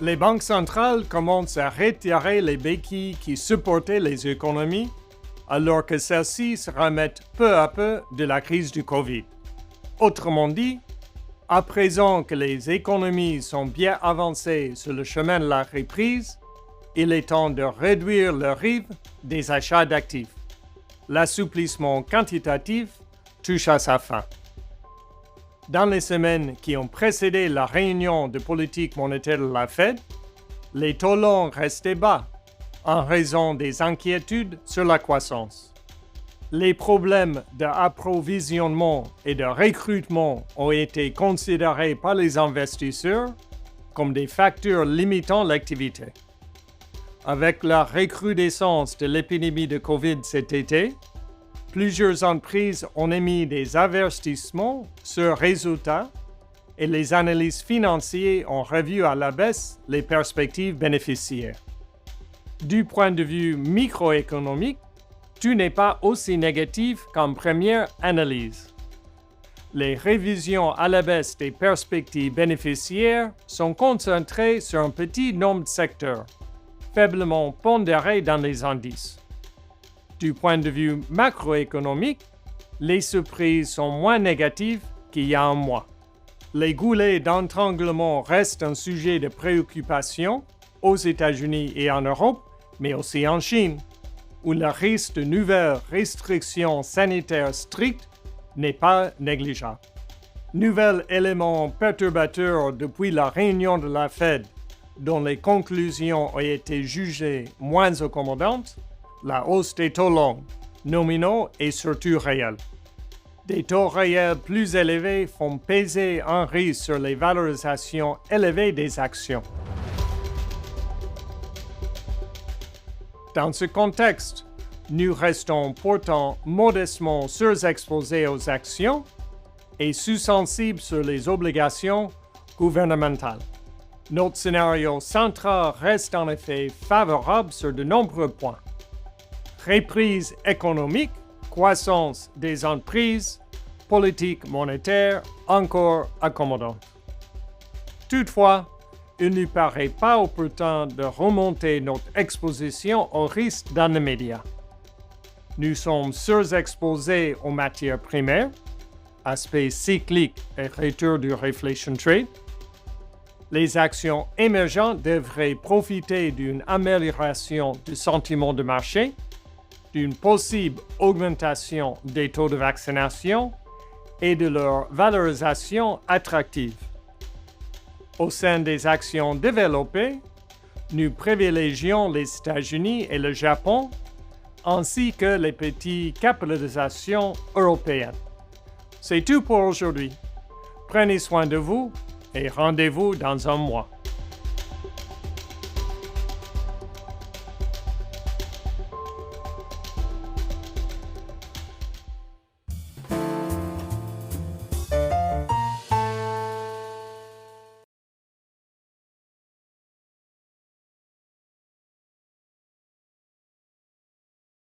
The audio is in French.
Les banques centrales commencent à retirer les béquilles qui supportaient les économies, alors que celles-ci se remettent peu à peu de la crise du Covid. Autrement dit, à présent que les économies sont bien avancées sur le chemin de la reprise, il est temps de réduire le rythme des achats d'actifs. L'assouplissement quantitatif touche à sa fin. Dans les semaines qui ont précédé la réunion de politique monétaire de la Fed, les taux longs restaient bas en raison des inquiétudes sur la croissance. Les problèmes d'approvisionnement et de recrutement ont été considérés par les investisseurs comme des facteurs limitant l'activité. Avec la recrudescence de l'épidémie de COVID cet été, plusieurs entreprises ont émis des avertissements sur résultats et les analystes financiers ont revu à la baisse les perspectives bénéficiaires. Du point de vue microéconomique, tout n'est pas aussi négatif qu'en première analyse. Les révisions à la baisse des perspectives bénéficiaires sont concentrées sur un petit nombre de secteurs, faiblement pondérés dans les indices. Du point de vue macroéconomique, les surprises sont moins négatives qu'il y a un mois. Les goulets d'étranglement restent un sujet de préoccupation aux États-Unis et en Europe, mais aussi en Chine, où le risque de nouvelles restrictions sanitaires strictes n'est pas négligeable. Nouvel élément perturbateur depuis la réunion de la Fed, dont les conclusions ont été jugées moins accommodantes, la hausse des taux longs, nominaux et surtout réels. Des taux réels plus élevés font peser un risque sur les valorisations élevées des actions. Dans ce contexte, nous restons pourtant modestement surexposés aux actions et sous-sensibles sur les obligations gouvernementales. Notre scénario central reste en effet favorable sur de nombreux points. Reprise économique, croissance des entreprises, politique monétaire encore accommodante. Toutefois, il ne paraît pas opportun de remonter notre exposition au risque dans l'immédiat. Nous sommes surexposés aux matières primaires, aspect cyclique et retour du reflation trade. Les actions émergentes devraient profiter d'une amélioration du sentiment de marché, d'une possible augmentation des taux de vaccination et de leur valorisation attractive. Au sein des actions développées, nous privilégions les États-Unis et le Japon, ainsi que les petites capitalisations européennes. C'est tout pour aujourd'hui. Prenez soin de vous et rendez-vous dans un mois.